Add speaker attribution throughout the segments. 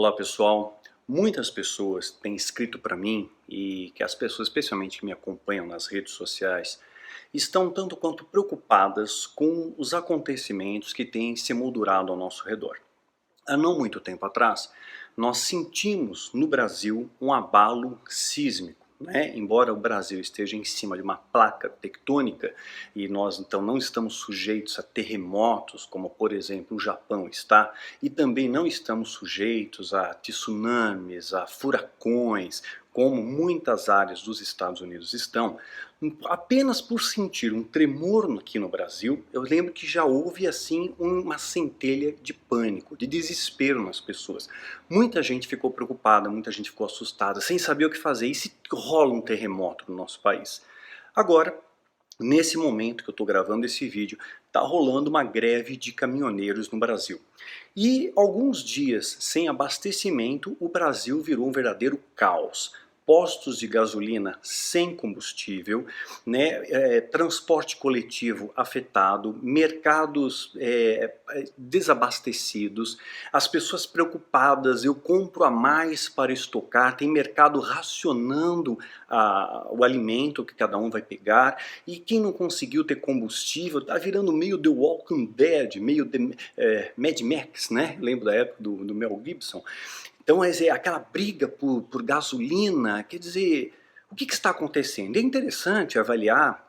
Speaker 1: Olá pessoal, muitas pessoas têm escrito para mim e que as pessoas, especialmente que me acompanham nas redes sociais, estão tanto quanto preocupadas com os acontecimentos que têm se moldurado ao nosso redor. Há não muito tempo atrás, nós sentimos no Brasil um abalo sísmico, né? Embora o Brasil esteja em cima de uma placa tectônica e nós então não estamos sujeitos a terremotos, como por exemplo o Japão está, e também não estamos sujeitos a tsunamis, a furacões, como muitas áreas dos Estados Unidos estão, apenas por sentir um tremor aqui no Brasil, eu lembro que já houve assim uma centelha de pânico, de desespero nas pessoas. Muita gente ficou preocupada, muita gente ficou assustada, sem saber o que fazer. E se rola um terremoto no nosso país? Agora, nesse momento que eu estou gravando esse vídeo, está rolando uma greve de caminhoneiros no Brasil. E alguns dias sem abastecimento, o Brasil virou um verdadeiro caos. Postos de gasolina sem combustível, né, transporte coletivo afetado, mercados desabastecidos, as pessoas preocupadas, eu compro a mais para estocar, tem mercado racionando o alimento que cada um vai pegar, e quem não conseguiu ter combustível está virando meio The Walking Dead, meio Mad Max, né? Lembro da época do Mel Gibson. Então, aquela briga por gasolina, quer dizer, o que está acontecendo? É interessante avaliar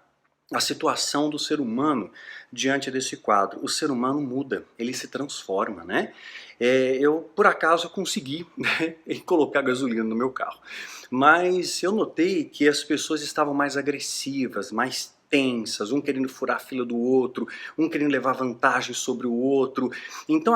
Speaker 1: a situação do ser humano diante desse quadro. O ser humano muda, ele se transforma, né? Eu, por acaso, consegui, né, colocar gasolina no meu carro. Mas eu notei que as pessoas estavam mais agressivas, mais tensas, um querendo furar a fila do outro, um querendo levar vantagem sobre o outro. Então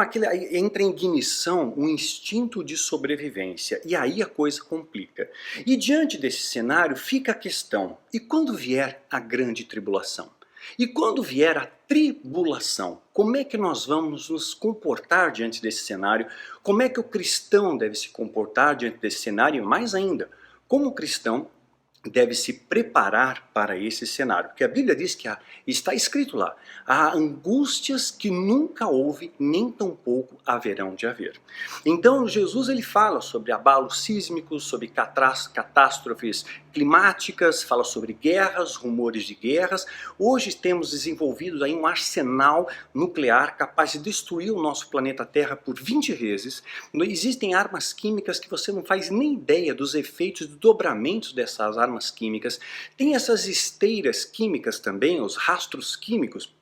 Speaker 1: entra em ignição um instinto de sobrevivência, e aí a coisa complica. E diante desse cenário fica a questão, e quando vier a grande tribulação? E quando vier a tribulação, como é que nós vamos nos comportar diante desse cenário? Como é que o cristão deve se comportar diante desse cenário? E mais ainda, como o cristão deve se preparar para esse cenário? Porque a Bíblia diz que está escrito lá, há angústias que nunca houve, nem tampouco haverão de haver. Então Jesus ele fala sobre abalos sísmicos, sobre catástrofes climáticas, fala sobre guerras, rumores de guerras. Hoje temos desenvolvido aí um arsenal nuclear capaz de destruir o nosso planeta Terra por 20 vezes. Existem armas químicas que você não faz nem ideia dos efeitos e dobramentos dessas armas químicas. Tem essas esteiras químicas também, os rastros químicos,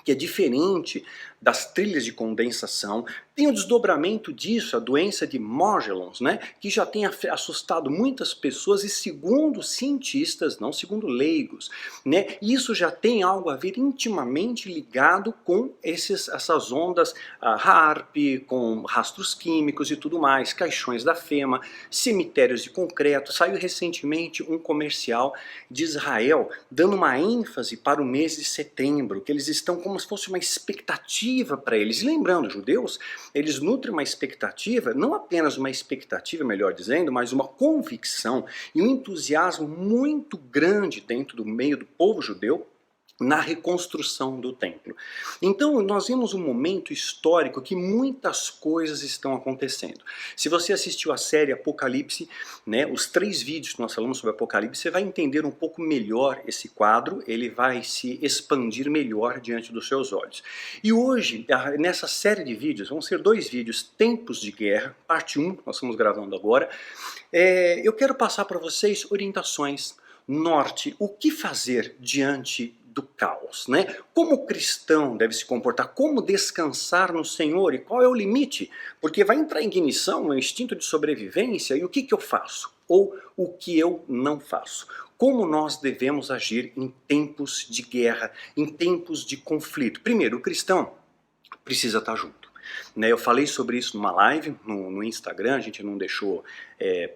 Speaker 1: que é diferente das trilhas de condensação. Tem o desdobramento disso, a doença de Morgellons, né, que já tem assustado muitas pessoas, e segundo cientistas, não segundo leigos, né, isso já tem algo a ver intimamente ligado com essas ondas HAARP, com rastros químicos e tudo mais, caixões da FEMA, cemitérios de concreto. Saiu recentemente um comercial de Israel dando uma ênfase para o mês de setembro, que eles estão como se fosse uma expectativa para eles. E lembrando, judeus, eles nutrem uma expectativa, não apenas uma expectativa, melhor dizendo, mas uma convicção e um entusiasmo muito grande dentro do meio do povo judeu na reconstrução do templo. Então nós vimos um momento histórico que muitas coisas estão acontecendo. Se você assistiu a série Apocalipse, né, os 3 vídeos que nós falamos sobre Apocalipse, você vai entender um pouco melhor esse quadro, ele vai se expandir melhor diante dos seus olhos. E hoje, nessa série de vídeos, vão ser 2 vídeos, Tempos de Guerra, parte 1, nós estamos gravando agora. Eu quero passar para vocês orientações norte, o que fazer diante do caos, né? Como o cristão deve se comportar, como descansar no Senhor e qual é o limite? Porque vai entrar em ignição o instinto de sobrevivência, e o que eu faço? Ou o que eu não faço? Como nós devemos agir em tempos de guerra, em tempos de conflito? Primeiro, o cristão precisa estar junto. Eu falei sobre isso numa live no Instagram, a gente não deixou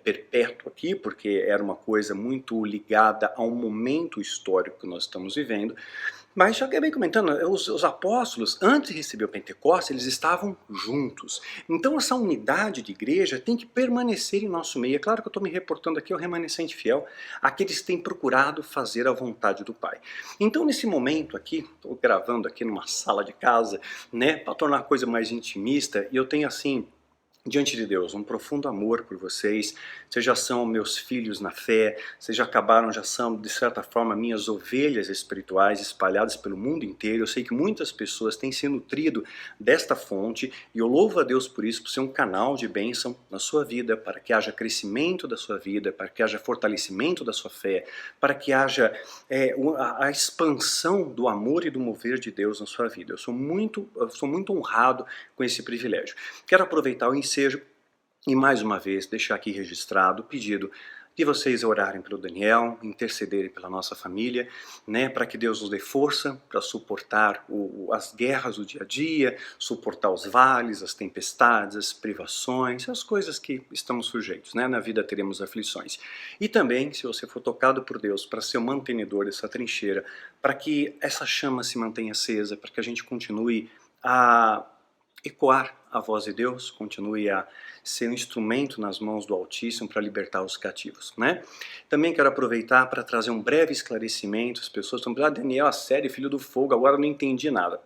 Speaker 1: perpétuo aqui, porque era uma coisa muito ligada a um momento histórico que nós estamos vivendo. Mas já acabei comentando, os apóstolos, antes de receber o Pentecostes, eles estavam juntos. Então essa unidade de igreja tem que permanecer em nosso meio. É claro que eu estou me reportando aqui ao remanescente fiel, aqueles que têm procurado fazer a vontade do Pai. Então nesse momento aqui, estou gravando aqui numa sala de casa, né, para tornar a coisa mais intimista, e eu tenho assim diante de Deus, um profundo amor por vocês. Vocês já são meus filhos na fé, vocês já acabaram, já são, de certa forma, minhas ovelhas espirituais espalhadas pelo mundo inteiro. Eu sei que muitas pessoas têm se nutrido desta fonte e eu louvo a Deus por isso, por ser um canal de bênção na sua vida, para que haja crescimento da sua vida, para que haja fortalecimento da sua fé, para que haja a expansão do amor e do mover de Deus na sua vida. Eu sou muito honrado com esse privilégio. Quero aproveitar o ensejo e mais uma vez deixar aqui registrado o pedido de vocês orarem pelo Daniel, intercederem pela nossa família, né, para que Deus nos dê força para suportar as guerras do dia a dia, suportar os vales, as tempestades, as privações, as coisas que estamos sujeitos, né? Na vida teremos aflições. E também, se você for tocado por Deus para ser o mantenedor dessa trincheira, para que essa chama se mantenha acesa, para que a gente continue a ecoar a voz de Deus, continue a ser um instrumento nas mãos do Altíssimo para libertar os cativos, né? Também quero aproveitar para trazer um breve esclarecimento. As pessoas estão pensando, Daniel, a série Filho do Fogo, agora eu não entendi nada.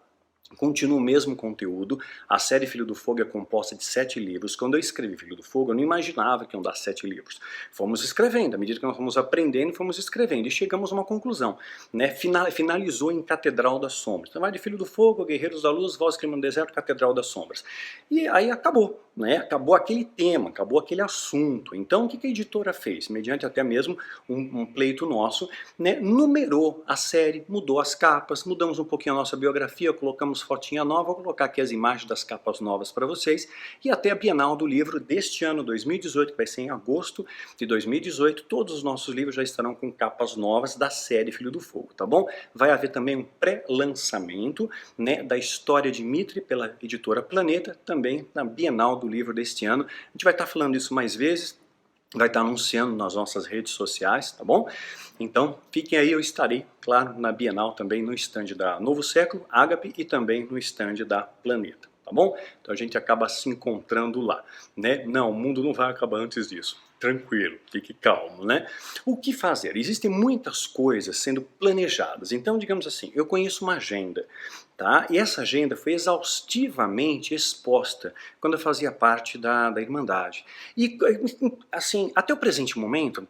Speaker 1: Continua o mesmo conteúdo. A série Filho do Fogo é composta de 7 livros. Quando eu escrevi Filho do Fogo, eu não imaginava que iam dar 7 livros. Fomos escrevendo, à medida que nós fomos aprendendo, fomos escrevendo e chegamos a uma conclusão, né? Finalizou em Catedral das Sombras. Então vai de Filho do Fogo, Guerreiros da Luz, Voz que Clama no Deserto, Catedral das Sombras. E aí acabou, né? Acabou aquele tema, acabou aquele assunto. Então o que a editora fez? Mediante até mesmo um pleito nosso, né? Numerou a série, mudou as capas, mudamos um pouquinho a nossa biografia, colocamos fotinha nova, vou colocar aqui as imagens das capas novas para vocês, e até a Bienal do Livro deste ano, 2018, que vai ser em agosto de 2018, todos os nossos livros já estarão com capas novas da série Filho do Fogo, tá bom? Vai haver também um pré-lançamento, né, da História de Mitre pela editora Planeta, também na Bienal do Livro deste ano. A gente vai estar falando isso mais vezes, vai estar anunciando nas nossas redes sociais, tá bom? Então, fiquem aí, eu estarei, claro, na Bienal também, no stand da Novo Século, Ágape, e também no stand da Planeta, tá bom? Então a gente acaba se encontrando lá, né? Não, o mundo não vai acabar antes disso. Tranquilo, fique calmo, né? O que fazer? Existem muitas coisas sendo planejadas. Então, digamos assim, eu conheço uma agenda, tá? E essa agenda foi exaustivamente exposta quando eu fazia parte da Irmandade. E, assim, até o presente momento,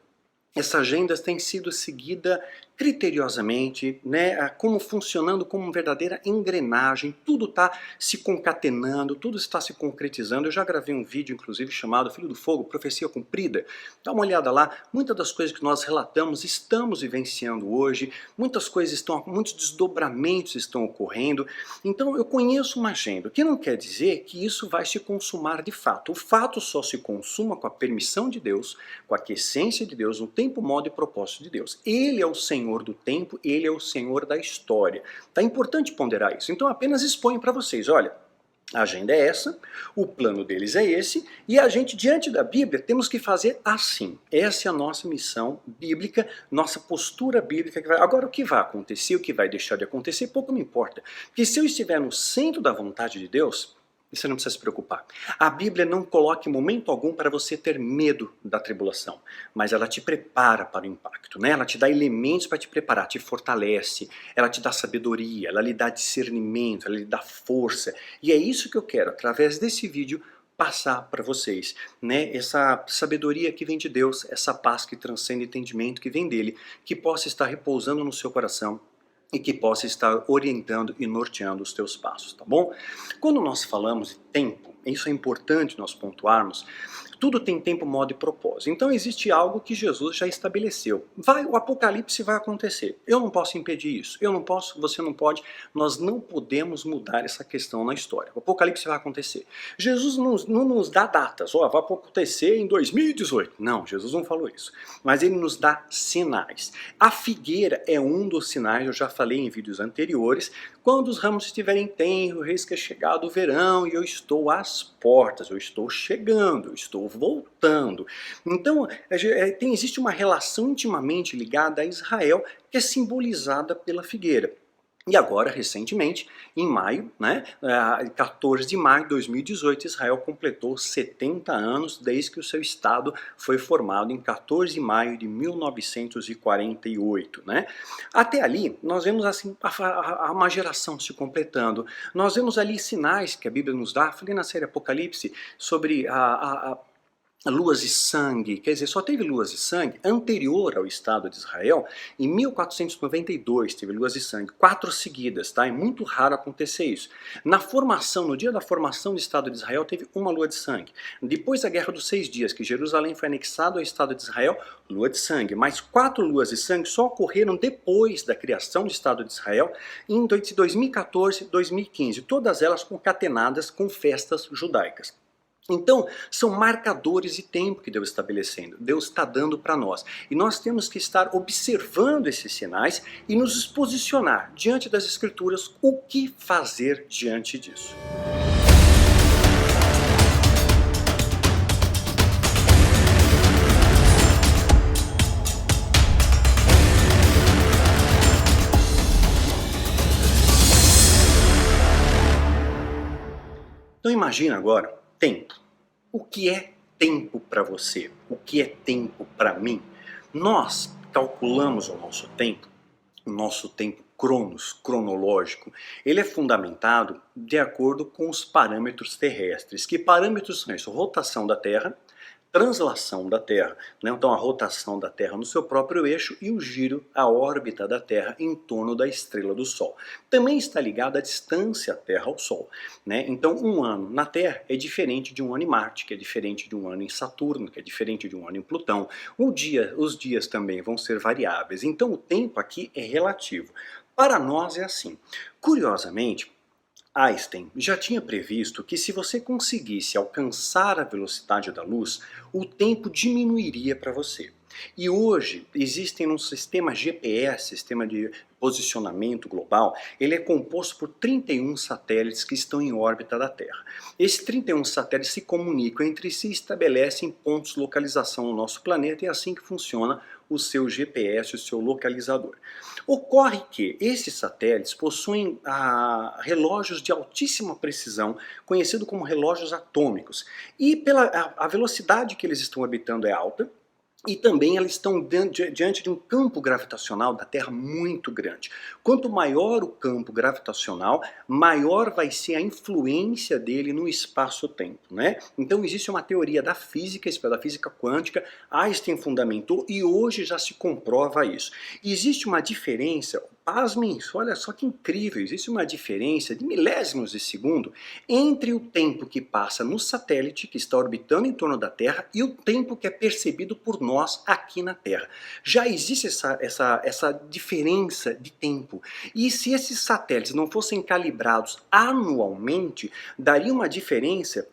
Speaker 1: essa agenda tem sido seguida criteriosamente, né, como funcionando como uma verdadeira engrenagem, tudo está se concatenando, tudo está se concretizando. Eu já gravei um vídeo, inclusive, chamado Filho do Fogo, Profecia Cumprida. Dá uma olhada lá, muitas das coisas que nós relatamos estamos vivenciando hoje, muitas coisas muitos desdobramentos estão ocorrendo. Então eu conheço uma agenda, o que não quer dizer que isso vai se consumar de fato. O fato só se consuma com a permissão de Deus, com a aquiescência de Deus, no tempo, modo e propósito de Deus. Ele é o Senhor do tempo, ele é o Senhor da história. Tá importante ponderar isso. Então apenas exponho para vocês, olha, a agenda é essa, o plano deles é esse, e a gente, diante da Bíblia, temos que fazer assim. Essa é a nossa missão bíblica, nossa postura bíblica. Agora, o que vai acontecer, o que vai deixar de acontecer, pouco me importa. Porque se eu estiver no centro da vontade de Deus, você não precisa se preocupar. A Bíblia não coloca em momento algum para você ter medo da tribulação, mas ela te prepara para o impacto, né? Ela te dá elementos para te preparar, te fortalece, ela te dá sabedoria, ela lhe dá discernimento, ela lhe dá força. E é isso que eu quero, através desse vídeo, passar para vocês, né? Essa sabedoria que vem de Deus, essa paz que transcende entendimento que vem dele, que possa estar repousando no seu coração, e que possa estar orientando e norteando os teus passos, tá bom? Quando nós falamos de tempo, isso é importante nós pontuarmos, tudo tem tempo, modo e propósito. Então existe algo que Jesus já estabeleceu. O apocalipse vai acontecer. Eu não posso impedir isso. Eu não posso, você não pode. Nós não podemos mudar essa questão na história. O apocalipse vai acontecer. Jesus não nos dá datas. Vai acontecer em 2018. Não, Jesus não falou isso. Mas ele nos dá sinais. A figueira é um dos sinais, eu já falei em vídeos anteriores, quando os ramos estiverem tenros, eis que é chegado o verão e eu estou às portas, eu estou chegando, eu estou voltando. Então, existe uma relação intimamente ligada a Israel que é simbolizada pela figueira. E agora, recentemente, em maio, 14 de maio de 2018, Israel completou 70 anos desde que o seu Estado foi formado em 14 de maio de 1948. Né? Até ali, nós vemos assim, uma geração se completando. Nós vemos ali sinais que a Bíblia nos dá, falei na série Apocalipse, sobre luas de sangue, quer dizer, só teve luas de sangue anterior ao Estado de Israel, em 1492 teve luas de sangue, 4 seguidas, tá? É muito raro acontecer isso. Na formação, no dia da formação do Estado de Israel, teve uma lua de sangue. Depois da Guerra dos 6 Dias, que Jerusalém foi anexado ao Estado de Israel, lua de sangue. Mas 4 luas de sangue só ocorreram depois da criação do Estado de Israel, em 2014 e 2015, todas elas concatenadas com festas judaicas. Então, são marcadores de tempo que Deus está estabelecendo, Deus está dando para nós. E nós temos que estar observando esses sinais e nos posicionar diante das Escrituras, o que fazer diante disso. Então imagina agora, tempo. O que é tempo para você? O que é tempo para mim? Nós calculamos o nosso tempo cronos, cronológico. Ele é fundamentado de acordo com os parâmetros terrestres. Que parâmetros são isso? Rotação da Terra, translação da Terra, né? Então a rotação da Terra no seu próprio eixo e o giro, a órbita da Terra em torno da estrela do Sol. Também está ligado à distância Terra ao Sol, né? Então um ano na Terra é diferente de um ano em Marte, que é diferente de um ano em Saturno, que é diferente de um ano em Plutão. Os dias também vão ser variáveis, então o tempo aqui é relativo. Para nós é assim. Curiosamente, Einstein já tinha previsto que se você conseguisse alcançar a velocidade da luz, o tempo diminuiria para você. E hoje existem um sistema GPS, sistema de posicionamento global, ele é composto por 31 satélites que estão em órbita da Terra. Esses 31 satélites se comunicam entre si e estabelecem pontos de localização no nosso planeta e é assim que funciona o seu GPS, o seu localizador. Ocorre que esses satélites possuem relógios de altíssima precisão, conhecido como relógios atômicos. E pela a velocidade que eles estão orbitando é alta, e também elas estão diante de um campo gravitacional da Terra muito grande. Quanto maior o campo gravitacional, maior vai ser a influência dele no espaço-tempo, né? Então existe uma teoria da física quântica, Einstein fundamentou e hoje já se comprova isso. E existe uma diferença, pasmem, olha só que incrível, existe uma diferença de milésimos de segundo entre o tempo que passa no satélite que está orbitando em torno da Terra e o tempo que é percebido por nós aqui na Terra. Já existe essa diferença de tempo. E se esses satélites não fossem calibrados anualmente, daria uma diferença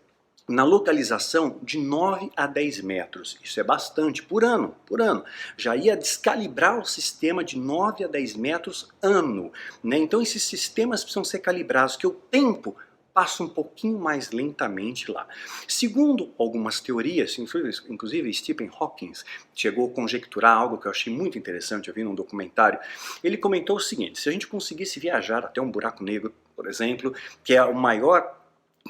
Speaker 1: na localização de 9 a 10 metros. Isso é bastante por ano, por ano. Já ia descalibrar o sistema de 9 a 10 metros ano, né? Então esses sistemas precisam ser calibrados, que o tempo passa um pouquinho mais lentamente lá. Segundo algumas teorias, inclusive Stephen Hawking chegou a conjecturar algo que eu achei muito interessante, eu vi num documentário. Ele comentou o seguinte: se a gente conseguisse viajar até um buraco negro, por exemplo, que é o maior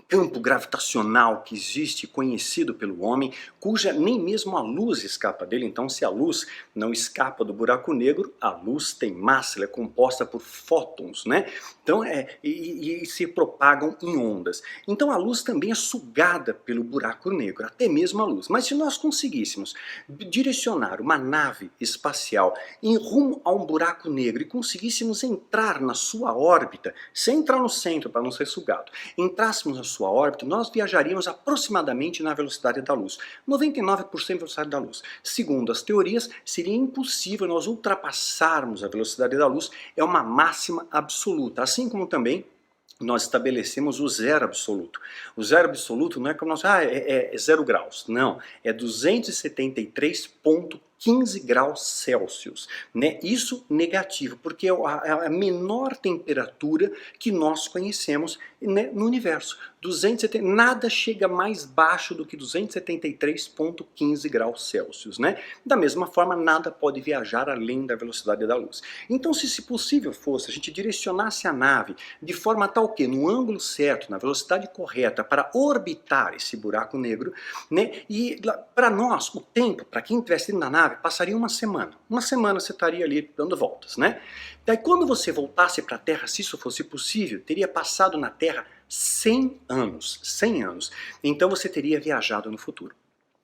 Speaker 1: campo gravitacional que existe, conhecido pelo homem, cuja nem mesmo a luz escapa dele. Então, se a luz não escapa do buraco negro, a luz tem massa, ela é composta por fótons, né? Então, e se propagam em ondas. Então, a luz também é sugada pelo buraco negro, até mesmo a luz. Mas se nós conseguíssemos direcionar uma nave espacial em rumo a um buraco negro e conseguíssemos entrar na sua órbita, sem entrar no centro para não ser sugado, entrássemos na sua órbita, nós viajaríamos aproximadamente na velocidade da luz, 99% da velocidade da luz. Segundo as teorias, seria impossível nós ultrapassarmos a velocidade da luz, é uma máxima absoluta, assim como também nós estabelecemos o zero absoluto. O zero absoluto não é como nós, é 0 graus, não, é 273,3 15 graus Celsius, né? Isso negativo, porque é a menor temperatura que nós conhecemos, né, no universo. 270, nada chega mais baixo do que 273,15 graus Celsius, né? Da mesma forma, nada pode viajar além da velocidade da luz. Então, se possível fosse, a gente direcionasse a nave de forma tal que, no ângulo certo, na velocidade correta, para orbitar esse buraco negro, né? E para nós, o tempo, para quem estivesse na nave, passaria uma semana. Uma semana você estaria ali dando voltas, né? Daí quando você voltasse para a Terra, se isso fosse possível, teria passado na Terra 100 anos. 100 anos. Então você teria viajado no futuro.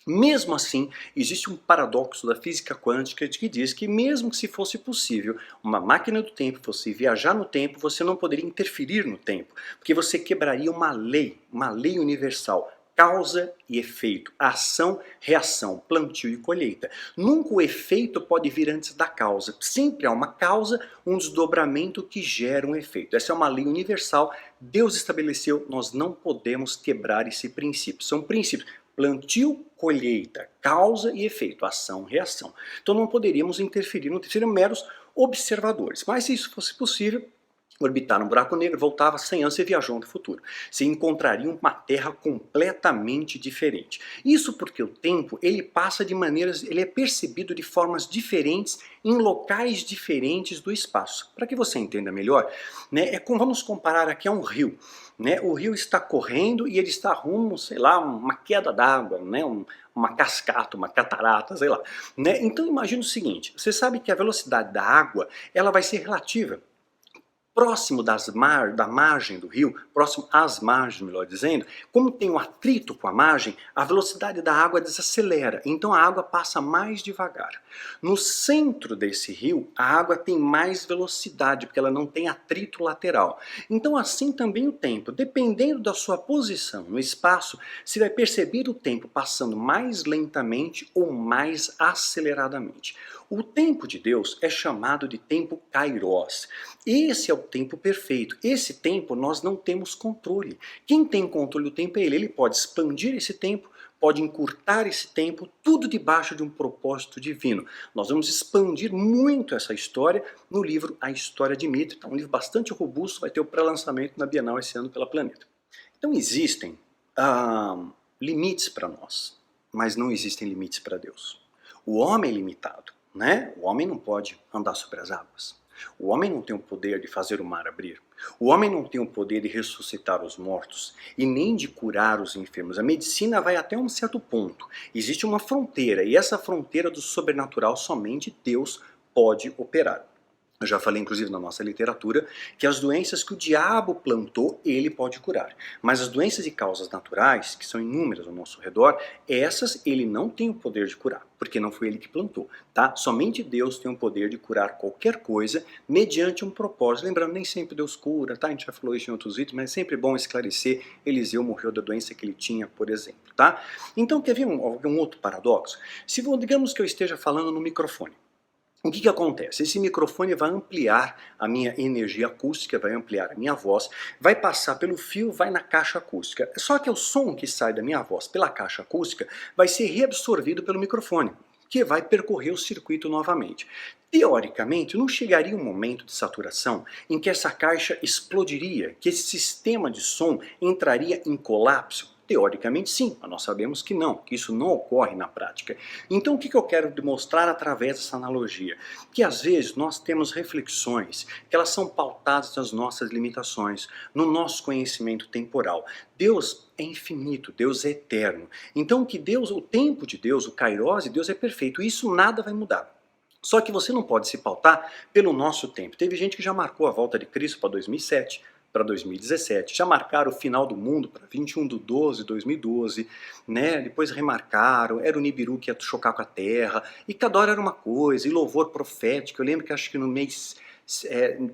Speaker 1: Mesmo assim, existe um paradoxo da física quântica que diz que mesmo que se fosse possível uma máquina do tempo fosse viajar no tempo, você não poderia interferir no tempo, porque você quebraria uma lei universal. Causa e efeito, ação, reação, plantio e colheita. Nunca o efeito pode vir antes da causa. Sempre há uma causa, um desdobramento que gera um efeito. Essa é uma lei universal, Deus estabeleceu, nós não podemos quebrar esse princípio. São princípios. Plantio, colheita, causa e efeito, ação, reação. Então não poderíamos interferir, não seriam meros observadores. Mas se isso fosse possível, orbitar um buraco negro, voltava 100 anos, você viajou no futuro. Você encontraria uma Terra completamente diferente. Isso porque o tempo, ele passa de maneiras, ele é percebido de formas diferentes em locais diferentes do espaço. Para que você entenda melhor, né, vamos comparar aqui a um rio. Né, o rio está correndo e ele está rumo, sei lá, uma queda d'água, né, uma cascata, uma catarata, sei lá. Né? Então imagine o seguinte, você sabe que a velocidade da água, ela vai ser relativa. Próximo da margem do rio, próximo às margens, melhor dizendo, como tem um atrito com a margem, a velocidade da água desacelera, então a água passa mais devagar. No centro desse rio, a água tem mais velocidade, porque ela não tem atrito lateral. Então assim também o tempo, dependendo da sua posição no espaço, você vai perceber o tempo passando mais lentamente ou mais aceleradamente. O tempo de Deus é chamado de tempo kairos. Esse é o tempo perfeito. Esse tempo nós não temos controle. Quem tem controle do tempo é ele. Ele pode expandir esse tempo, pode encurtar esse tempo, tudo debaixo de um propósito divino. Nós vamos expandir muito essa história no livro A História de Mito. É um livro bastante robusto, vai ter o pré-lançamento na Bienal esse ano pela Planeta. Então existem limites para nós, mas não existem limites para Deus. O homem é limitado, né? O homem não pode andar sobre as águas. O homem não tem o poder de fazer o mar abrir. O homem não tem o poder de ressuscitar os mortos e nem de curar os enfermos. A medicina vai até um certo ponto. Existe uma fronteira e essa fronteira do sobrenatural somente Deus pode operar. Eu já falei, inclusive, na nossa literatura, que as doenças que o diabo plantou, ele pode curar. Mas as doenças de causas naturais, que são inúmeras ao nosso redor, essas ele não tem o poder de curar, porque não foi ele que plantou, tá? Somente Deus tem o poder de curar qualquer coisa mediante um propósito. Lembrando, nem sempre Deus cura, tá? A gente já falou isso em outros vídeos, mas é sempre bom esclarecer. Eliseu morreu da doença que ele tinha, por exemplo, tá? Então, quer ver um outro paradoxo? Digamos que eu esteja falando no microfone. O que acontece? Esse microfone vai ampliar a minha energia acústica, vai ampliar a minha voz, vai passar pelo fio, vai na caixa acústica. Só que o som que sai da minha voz pela caixa acústica vai ser reabsorvido pelo microfone, que vai percorrer o circuito novamente. Teoricamente, não chegaria um momento de saturação em que essa caixa explodiria, que esse sistema de som entraria em colapso? Teoricamente sim, mas nós sabemos que não, que isso não ocorre na prática. Então o que eu quero demonstrar através dessa analogia? Que às vezes nós temos reflexões que elas são pautadas nas nossas limitações, no nosso conhecimento temporal. Deus é infinito, Deus é eterno. Então que Deus, o tempo de Deus, o kairos de Deus é perfeito, e isso nada vai mudar. Só que você não pode se pautar pelo nosso tempo. Teve gente que já marcou a volta de Cristo para 2007, para 2017, já marcaram o final do mundo para 21/12/2012, né? Depois remarcaram, era o Nibiru que ia chocar com a Terra, e cada hora era uma coisa, e louvor profético. Eu lembro que acho que no mês,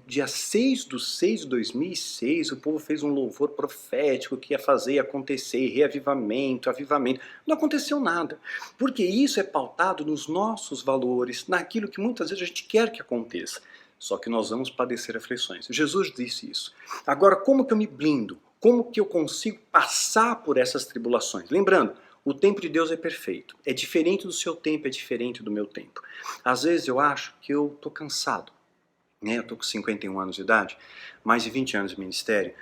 Speaker 1: dia 6/6/2006, o povo fez um louvor profético que ia fazer acontecer, reavivamento, avivamento. Não aconteceu nada, porque isso é pautado nos nossos valores, naquilo que muitas vezes a gente quer que aconteça. Só que nós vamos padecer aflições. Jesus disse isso. Agora, como que eu me blindo? Como que eu consigo passar por essas tribulações? Lembrando, O tempo de Deus é perfeito. É diferente do seu tempo, é diferente do meu tempo. Às vezes eu acho que eu estou cansado, né? Eu estou com 51 anos de idade, mais de 20 anos de ministério,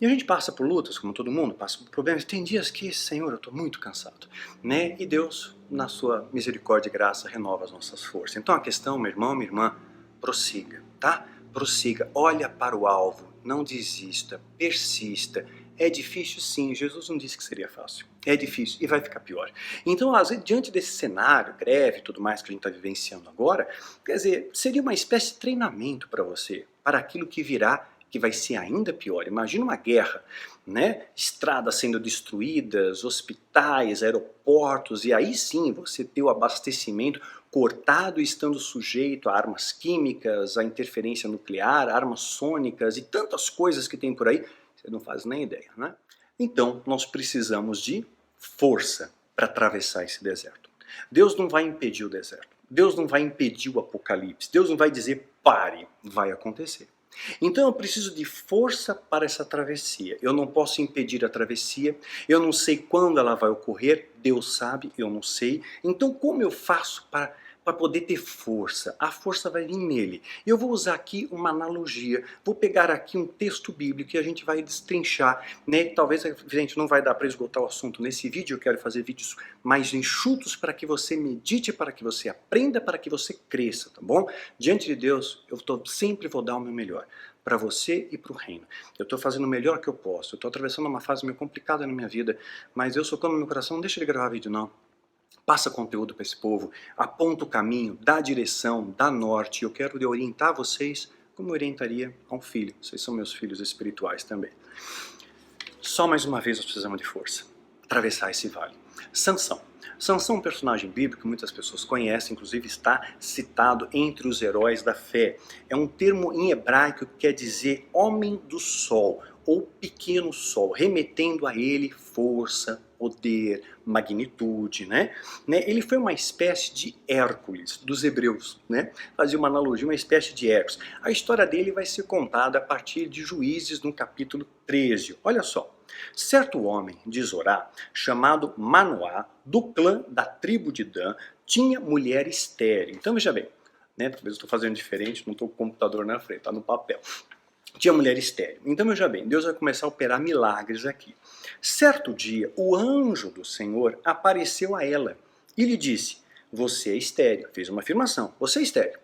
Speaker 1: e a gente passa por lutas, como todo mundo, passa por problemas. Tem dias que, Senhor, eu estou muito cansado, né? E Deus, na sua misericórdia e graça, renova as nossas forças. Então a questão, meu irmão, minha irmã, prossiga, tá? Prossiga, olha para o alvo, não desista, persista. É difícil sim, Jesus não disse que seria fácil. É difícil e vai ficar pior. Então, às vezes, diante desse cenário, greve e tudo mais que a gente está vivenciando agora, quer dizer, seria uma espécie de treinamento para você, para aquilo que virá, que vai ser ainda pior. Imagina uma guerra, né? Estradas sendo destruídas, hospitais, aeroportos, e aí sim você ter o abastecimento cortado, estando sujeito a armas químicas, a interferência nuclear, armas sônicas e tantas coisas que tem por aí, você não faz nem ideia, né? Então, nós precisamos de força para atravessar esse deserto. Deus não vai impedir o deserto. Deus não vai impedir o apocalipse. Deus não vai dizer pare, vai acontecer. Então eu preciso de força para essa travessia. Eu não posso impedir a travessia, eu não sei quando ela vai ocorrer, Deus sabe, eu não sei. Então como eu faço para poder ter força? A força vai vir nele. Eu vou usar aqui uma analogia, vou pegar aqui um texto bíblico que a gente vai destrinchar, né? Talvez a gente não vai dar para esgotar o assunto nesse vídeo, eu quero fazer vídeos mais enxutos para que você medite, para que você aprenda, para que você cresça, tá bom? Diante de Deus, sempre vou dar o meu melhor para você e para o reino. Eu estou fazendo o melhor que eu posso, eu estou atravessando uma fase meio complicada na minha vida, mas Deus socando no meu coração, não deixa de gravar vídeo não. Passa conteúdo para esse povo, aponta o caminho, dá direção, dá norte. Eu quero orientar vocês como eu orientaria a um filho. Vocês são meus filhos espirituais também. Só mais uma vez nós precisamos de força. Atravessar esse vale. Sansão. Sansão é um personagem bíblico que muitas pessoas conhecem, inclusive está citado entre os heróis da fé. É um termo em hebraico que quer dizer homem do sol, ou pequeno sol, remetendo a ele força, poder, magnitude, né? Ele foi uma espécie de Hércules dos hebreus, né? Fazia uma analogia, uma espécie de Hércules. A história dele vai ser contada a partir de Juízes no capítulo 13. Olha só. Certo homem de Zorá, chamado Manoá, do clã da tribo de Dan, tinha mulher estéril. Então veja bem, né? Talvez eu estou fazendo diferente, não estou com o computador na frente, está no papel. Tinha mulher estéril. Então veja bem, Deus vai começar a operar milagres aqui. Certo dia, o anjo do Senhor apareceu a ela e lhe disse: você é estéril. Fez uma afirmação: você é estéril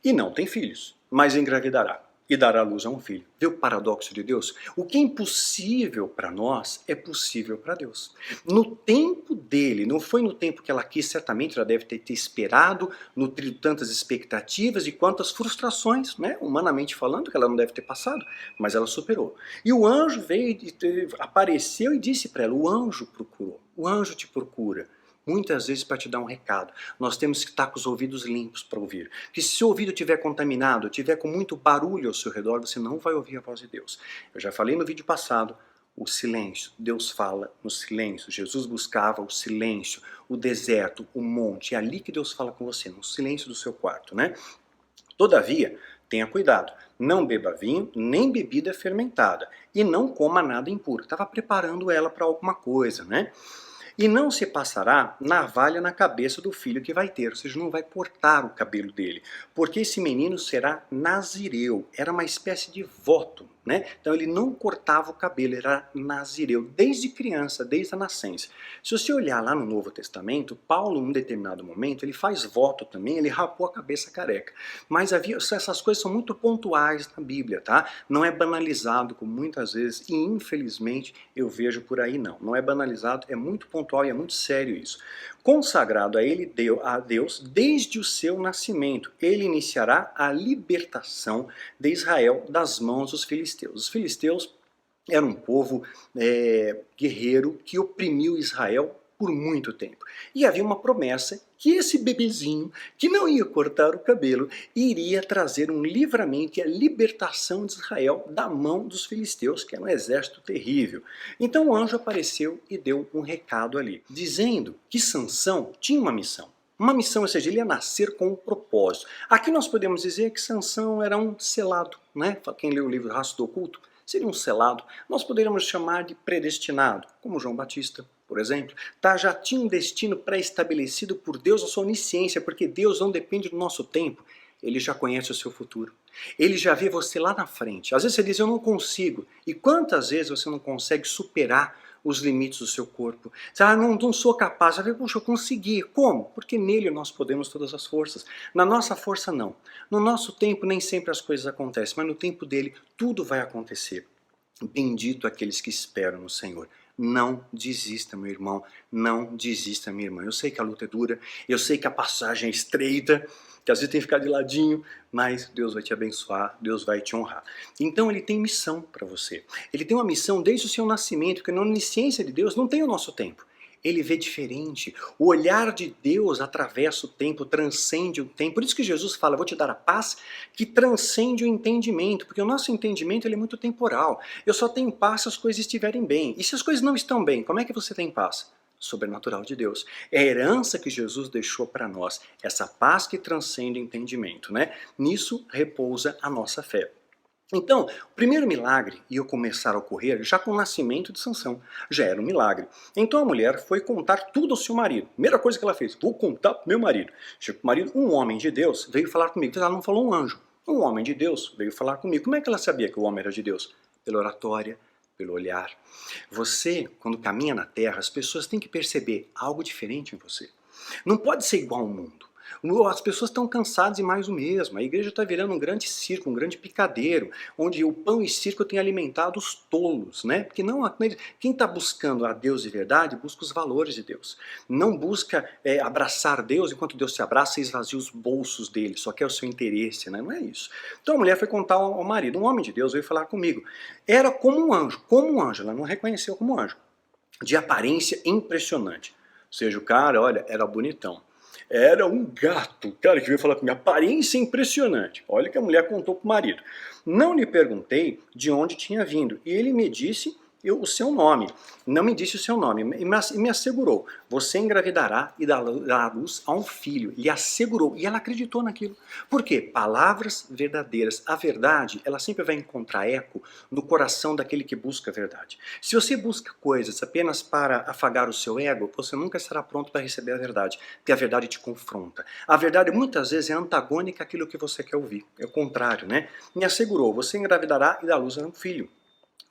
Speaker 1: e não tem filhos, mas engravidará e dará luz a um filho. Vê o paradoxo de Deus? O que é impossível para nós é possível para Deus. No tempo dele, não foi no tempo que ela quis, certamente ela deve ter esperado, nutrido tantas expectativas e quantas frustrações, né? Humanamente falando, que ela não deve ter passado, mas ela superou. E o anjo veio, apareceu e disse para ela, o anjo procurou, o anjo te procura. Muitas vezes para te dar um recado. Nós temos que estar com os ouvidos limpos para ouvir. Porque se o ouvido estiver contaminado, estiver com muito barulho ao seu redor, você não vai ouvir a voz de Deus. Eu já falei no vídeo passado, o silêncio. Deus fala no silêncio. Jesus buscava o silêncio, o deserto, o monte. É ali que Deus fala com você, no silêncio do seu quarto, né? Todavia, tenha cuidado. Não beba vinho, nem bebida fermentada. E não coma nada impuro. Estava preparando ela para alguma coisa, né? E não se passará navalha na cabeça do filho que vai ter, ou seja, não vai cortar o cabelo dele, porque esse menino será nazireu, era uma espécie de voto, né? Então ele não cortava o cabelo, era nazireu, desde criança, desde a nascença. Se você olhar lá no Novo Testamento, Paulo, num determinado momento, ele faz voto também, ele rapou a cabeça careca. Mas essas coisas são muito pontuais na Bíblia, tá? Não é banalizado, como muitas vezes, e infelizmente eu vejo por aí não. Não é banalizado, é muito pontual e é muito sério isso. Consagrado a ele, a Deus, desde o seu nascimento, ele iniciará a libertação de Israel das mãos dos filisteus. Os filisteus eram um povo guerreiro que oprimiu Israel por muito tempo. E havia uma promessa que esse bebezinho, que não ia cortar o cabelo, iria trazer um livramento e a libertação de Israel da mão dos filisteus, que era um exército terrível. Então o anjo apareceu e deu um recado ali, dizendo que Sansão tinha uma missão. Uma missão, ou seja, ele ia nascer com um propósito. Aqui nós podemos dizer que Sansão era um selado, né? Quem leu o livro Rastro do Oculto, seria um selado. Nós poderíamos chamar de predestinado, como João Batista, por exemplo, tá? Já tinha um destino pré-estabelecido por Deus, a sua onisciência, porque Deus não depende do nosso tempo. Ele já conhece o seu futuro. Ele já vê você lá na frente. Às vezes você diz, eu não consigo. E quantas vezes você não consegue superar os limites do seu corpo? Você não sou capaz. Você vai ver, puxa, eu consegui. Como? Porque nele nós podemos todas as forças. Na nossa força, não. No nosso tempo, nem sempre as coisas acontecem, mas no tempo dele, tudo vai acontecer. Bendito aqueles que esperam no Senhor. Não desista, meu irmão. Não desista, minha irmã. Eu sei que a luta é dura, eu sei que a passagem é estreita, que às vezes tem que ficar de ladinho, mas Deus vai te abençoar, Deus vai te honrar. Então ele tem missão para você. Ele tem uma missão desde o seu nascimento, porque na onisciência de Deus não tem o nosso tempo. Ele vê diferente. O olhar de Deus atravessa o tempo, transcende o tempo. Por isso que Jesus fala, vou te dar a paz que transcende o entendimento, porque o nosso entendimento ele é muito temporal. Eu só tenho paz se as coisas estiverem bem. E se as coisas não estão bem, como é que você tem paz? Sobrenatural de Deus. É a herança que Jesus deixou para nós, essa paz que transcende o entendimento, né? Nisso repousa a nossa fé. Então, o primeiro milagre ia começar a ocorrer já com o nascimento de Sansão. Já era um milagre. Então a mulher foi contar tudo ao seu marido. Primeira coisa que ela fez, vou contar para meu marido. Chegou o marido, um homem de Deus, veio falar comigo. Ela não falou um anjo. Um homem de Deus veio falar comigo. Como é que ela sabia que o homem era de Deus? Pela oratória, pelo olhar. Você, quando caminha na terra, as pessoas têm que perceber algo diferente em você. Não pode ser igual ao mundo. As pessoas estão cansadas de mais o mesmo. A igreja está virando um grande circo, um grande picadeiro, onde o pão e circo tem alimentado os tolos, né? Porque quem está buscando a Deus de verdade, busca os valores de Deus. Não busca abraçar Deus, enquanto Deus se abraça e esvazia os bolsos dele, só quer o seu interesse, né? Não é isso. Então a mulher foi contar ao marido, um homem de Deus veio falar comigo. Era como um anjo, ela não reconheceu como anjo, de aparência impressionante. Ou seja, o cara, olha, era bonitão. Era um gato, cara, que veio falar comigo, aparência impressionante. Olha que a mulher contou pro marido. Não lhe perguntei de onde tinha vindo, e ele me disse o seu nome. Não me disse o seu nome, e me assegurou, você engravidará e dará à luz a um filho. Lhe assegurou, e ela acreditou naquilo. Por quê? Palavras verdadeiras. A verdade, ela sempre vai encontrar eco no coração daquele que busca a verdade. Se você busca coisas apenas para afagar o seu ego, você nunca estará pronto para receber a verdade, porque a verdade te confronta. A verdade muitas vezes é antagônica àquilo que você quer ouvir. É o contrário, né? Me assegurou, você engravidará e dará à luz a um filho.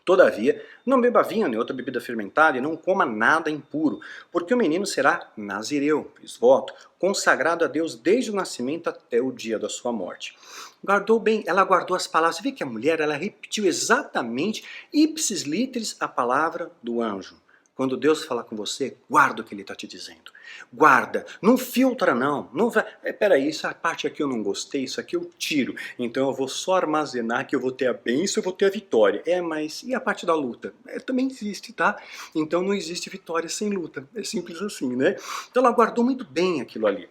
Speaker 1: Todavia, não beba vinho nem outra bebida fermentada e não coma nada impuro, porque o menino será nazireu, fiz voto, consagrado a Deus desde o nascimento até o dia da sua morte. Guardou bem, ela guardou as palavras. Você vê que a mulher, ela repetiu exatamente, ipsis literis, a palavra do anjo. Quando Deus fala com você, guarda o que Ele está te dizendo. Guarda, não filtra não. Não vai, peraí, essa parte aqui eu não gostei, isso aqui eu tiro. Então eu vou só armazenar que eu vou ter a bênção, eu vou ter a vitória. Mas e a parte da luta? Também existe, tá? Então não existe vitória sem luta. É simples assim, né? Então ela guardou muito bem aquilo ali.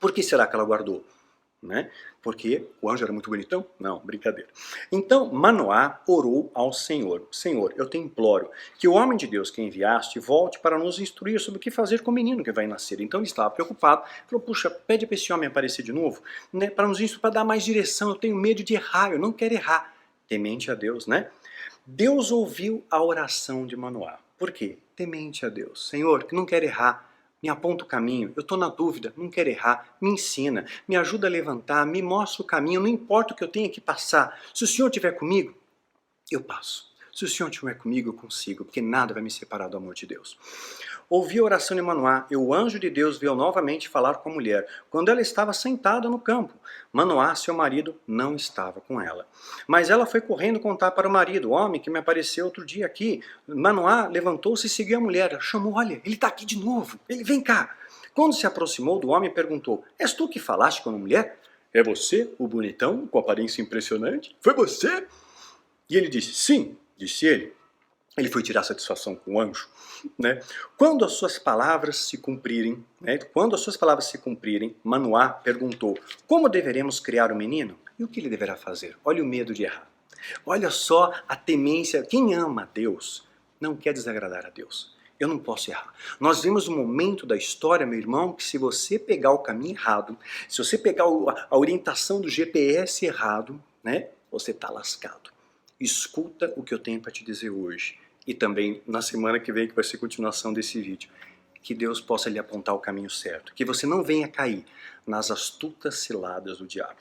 Speaker 1: Por que será que ela guardou? Né? Porque o anjo era muito bonitão? Não, brincadeira. Então Manoá orou ao Senhor. Senhor, eu te imploro que o homem de Deus que enviaste volte para nos instruir sobre o que fazer com o menino que vai nascer. Então ele estava preocupado, falou, puxa, pede para esse homem aparecer de novo, né, para nos instruir, para dar mais direção, eu tenho medo de errar, eu não quero errar. Temente a Deus, né? Deus ouviu a oração de Manoá. Por quê? Temente a Deus. Senhor, que não quero errar, me aponta o caminho, eu estou na dúvida, não quero errar, me ensina, me ajuda a levantar, me mostra o caminho, não importa o que eu tenha que passar. Se o Senhor estiver comigo, eu passo. Se o Senhor estiver comigo, eu consigo, porque nada vai me separar do amor de Deus. Ouvi a oração de Manoá, e o anjo de Deus veio novamente falar com a mulher, quando ela estava sentada no campo. Manoá, seu marido, não estava com ela. Mas ela foi correndo contar para o marido, o homem que me apareceu outro dia aqui. Manoá levantou-se e seguiu a mulher. Ela chamou, olha, ele está aqui de novo, ele vem cá. Quando se aproximou do homem, perguntou, és tu que falaste com a mulher? É você, o bonitão, com aparência impressionante? Foi você? E ele disse, sim, disse ele. Ele foi tirar satisfação com o anjo, né? Quando as suas palavras se cumprirem, né? Quando as suas palavras se cumprirem, Manoá perguntou, como deveremos criar o menino? E o que ele deverá fazer? Olha o medo de errar. Olha só a temência. Quem ama a Deus não quer desagradar a Deus. Eu não posso errar. Nós vimos um momento da história, meu irmão, que se você pegar o caminho errado, se você pegar a orientação do GPS errado, né? Você está lascado. Escuta o que eu tenho para te dizer hoje. e também na semana que vem, que vai ser continuação desse vídeo. Que Deus possa lhe apontar o caminho certo, que você não venha cair nas astutas ciladas do diabo.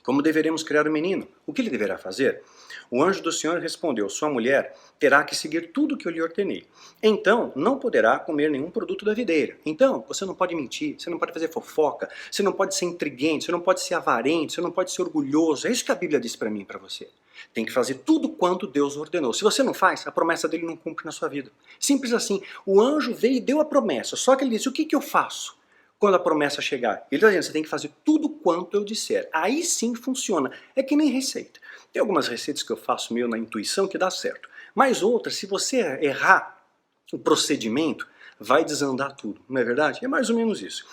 Speaker 1: Como deveremos criar o menino? O que ele deverá fazer? O anjo do Senhor respondeu, sua mulher terá que seguir tudo o que eu lhe ordenei. Então, não poderá comer nenhum produto da videira. Então, você não pode mentir, você não pode fazer fofoca, você não pode ser intriguente, você não pode ser avarento, você não pode ser orgulhoso. É isso que a Bíblia diz para mim e para você. Tem que fazer tudo quanto Deus ordenou. Se você não faz, a promessa dele não cumpre na sua vida. Simples assim. O anjo veio e deu a promessa, só que ele disse, o que eu faço quando a promessa chegar? Ele está dizendo, você tem que fazer tudo quanto eu disser. Aí sim funciona. É que nem receita. Tem algumas receitas que eu faço meio na intuição que dá certo. Mas outras, se você errar o procedimento, vai desandar tudo. Não é verdade? É mais ou menos isso.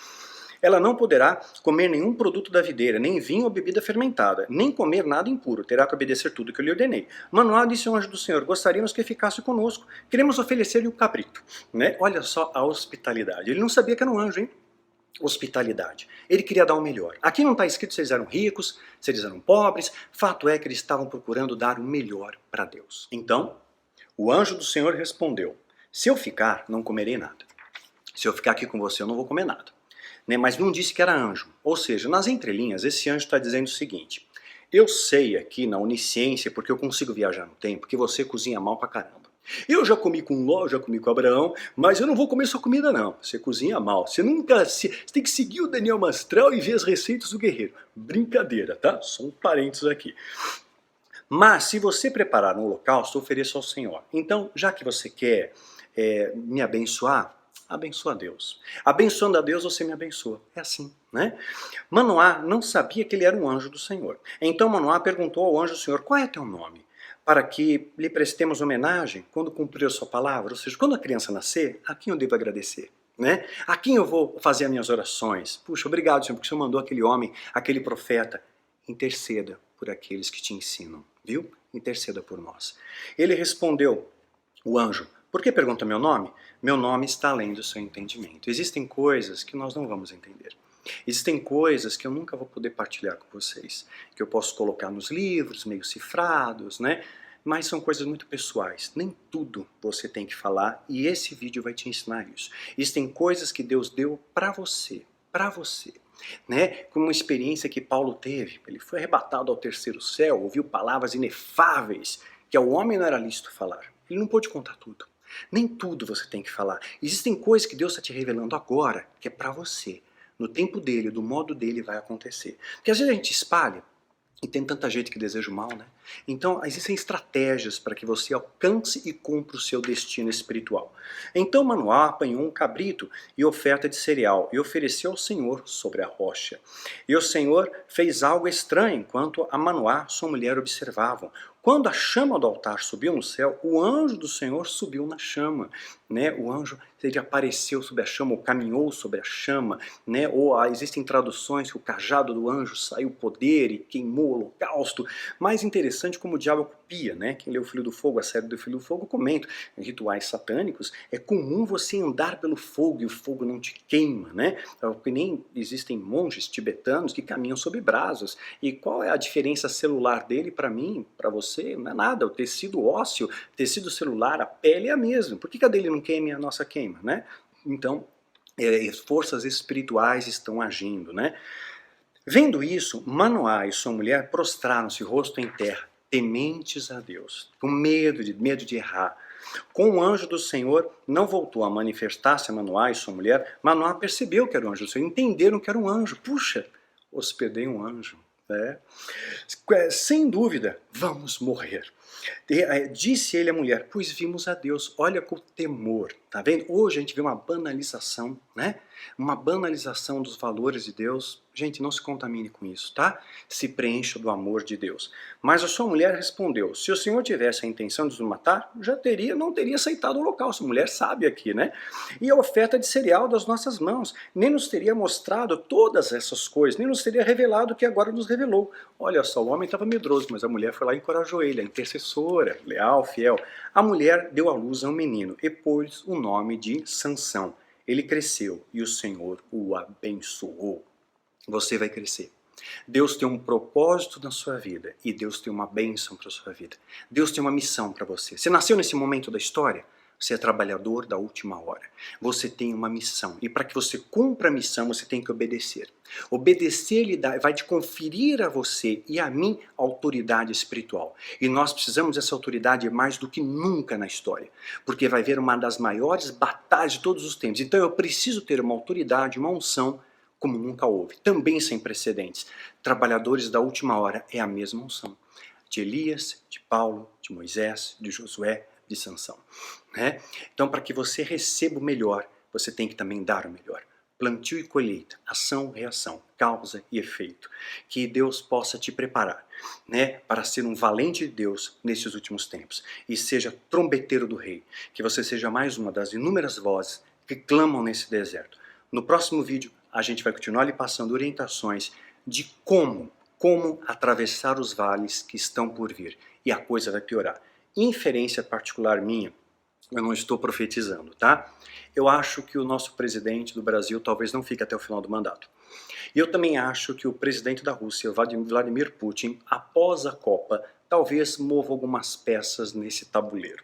Speaker 1: Ela não poderá comer nenhum produto da videira, nem vinho ou bebida fermentada, nem comer nada impuro. Terá que obedecer tudo que eu lhe ordenei. Manoá disse ao anjo do Senhor, gostaríamos que ficasse conosco. Queremos oferecer-lhe o cabrito. Né? Olha só a hospitalidade. Ele não sabia que era um anjo, hein? Hospitalidade. Ele queria dar o melhor. Aqui não está escrito se eles eram ricos, se eles eram pobres. Fato é que eles estavam procurando dar o melhor para Deus. Então, o anjo do Senhor respondeu, se eu ficar, não comerei nada. Se eu ficar aqui com você, eu não vou comer nada. Né? Mas não disse que era anjo. Ou seja, nas entrelinhas, esse anjo está dizendo o seguinte, eu sei aqui na onisciência, porque eu consigo viajar no tempo, que você cozinha mal pra caramba. Eu já comi com Ló, já comi com Abraão, mas eu não vou comer sua comida não. Você cozinha mal. Você tem que seguir o Daniel Mastral e ver as receitas do guerreiro. Brincadeira, tá? Só um parênteses aqui. Mas se você preparar um holocausto, ofereça ao Senhor. Então, já que você quer me abençoar, abençoa a Deus. Abençoando a Deus, você me abençoa. É assim, né? Manoá não sabia que ele era um anjo do Senhor. Então Manoá perguntou ao anjo do Senhor, qual é teu nome? Para que lhe prestemos homenagem quando cumprir a sua palavra. Ou seja, quando a criança nascer, a quem eu devo agradecer? Né? A quem eu vou fazer as minhas orações? Puxa, obrigado, Senhor, porque o Senhor mandou aquele homem, aquele profeta. Interceda por aqueles que te ensinam, viu? Interceda por nós. Ele respondeu, o anjo, por que pergunta meu nome? Meu nome está além do seu entendimento. Existem coisas que nós não vamos entender. Existem coisas que eu nunca vou poder partilhar com vocês, que eu posso colocar nos livros, meio cifrados, né? Mas são coisas muito pessoais. Nem tudo você tem que falar e esse vídeo vai te ensinar isso. Existem coisas que Deus deu para você, né? Como uma experiência que Paulo teve. Ele foi arrebatado ao terceiro céu, ouviu palavras inefáveis que ao homem não era lícito falar. Ele não pôde contar tudo. Nem tudo você tem que falar. Existem coisas que Deus está te revelando agora, que é para você. No tempo dele, do modo dele vai acontecer. Porque às vezes a gente espalha, e tem tanta gente que deseja o mal, né? Então existem estratégias para que você alcance e cumpra o seu destino espiritual. Então Manoá apanhou um cabrito e oferta de cereal e ofereceu ao Senhor sobre a rocha. E o Senhor fez algo estranho enquanto a Manoá, sua mulher, observavam. Quando a chama do altar subiu no céu, o anjo do Senhor subiu na chama. Né? O anjo, ele apareceu sobre a chama, ou caminhou sobre a chama. Né? Ou existem traduções que o cajado do anjo saiu poder e queimou o holocausto. Mais interessante como o diabo copia. Né? Quem lê o Filho do Fogo, a série do Filho do Fogo, comenta. Em rituais satânicos, é comum você andar pelo fogo e o fogo não te queima. Né? Porque nem existem monges tibetanos que caminham sobre brasas. E qual é a diferença celular dele para mim, para você? Não é nada, o tecido ósseo, tecido celular, a pele é a mesma. Por que a dele não queima e a nossa queima, né? Então, forças espirituais estão agindo, né? Vendo isso, Manoá e sua mulher prostraram-se rosto em terra, tementes a Deus, com medo de errar. Com o anjo do Senhor não voltou a manifestar-se a Manoá e sua mulher. Manoá percebeu que era um anjo do Senhor, entenderam que era um anjo. Puxa, hospedei um anjo. Né? Sem dúvida, vamos morrer. Disse ele à mulher, pois vimos a Deus, olha com temor, tá vendo? Hoje a gente vê uma banalização, né? Uma banalização dos valores de Deus. Gente, não se contamine com isso, tá? Se preencha do amor de Deus. Mas a sua mulher respondeu, se o Senhor tivesse a intenção de nos matar, não teria aceitado o holocausto. A mulher sabe aqui, né? E a oferta de cereal das nossas mãos, nem nos teria mostrado todas essas coisas, nem nos teria revelado o que agora nos revelou. Olha só, o homem estava medroso, mas a mulher foi lá e encorajou ele, a intercessora, leal, fiel. A mulher deu à luz a um menino e pôs o nome de Sansão. Ele cresceu e o Senhor o abençoou. Você vai crescer. Deus tem um propósito na sua vida e Deus tem uma bênção para a sua vida. Deus tem uma missão para você. Você nasceu nesse momento da história? Você é trabalhador da última hora. Você tem uma missão. E para que você cumpra a missão, você tem que obedecer. Obedecer vai te conferir a você e a mim autoridade espiritual. E nós precisamos dessa autoridade mais do que nunca na história. Porque vai haver uma das maiores batalhas de todos os tempos. Então eu preciso ter uma autoridade, uma unção, como nunca houve. Também sem precedentes. Trabalhadores da última hora é a mesma unção. De Elias, de Paulo, de Moisés, de Josué, de Sansão. Né? Então, para que você receba o melhor, você tem que também dar o melhor. Plantio e colheita, ação, reação, causa e efeito. Que Deus possa te preparar, né, para ser um valente de Deus nesses últimos tempos. E seja trombeteiro do rei. Que você seja mais uma das inúmeras vozes que clamam nesse deserto. No próximo vídeo, a gente vai continuar lhe passando orientações de como atravessar os vales que estão por vir. E a coisa vai piorar. Inferência particular minha, eu não estou profetizando, tá? Eu acho que o nosso presidente do Brasil talvez não fique até o final do mandato. E eu também acho que o presidente da Rússia, Vladimir Putin, após a Copa, talvez mova algumas peças nesse tabuleiro.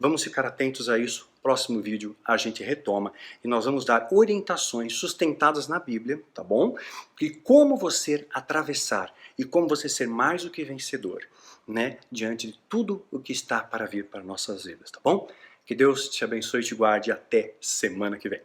Speaker 1: Vamos ficar atentos a isso. Próximo vídeo a gente retoma e nós vamos dar orientações sustentadas na Bíblia, tá bom? E como você atravessar e como você ser mais do que vencedor, né? Diante de tudo o que está para vir para nossas vidas, tá bom? Que Deus te abençoe e te guarde até semana que vem.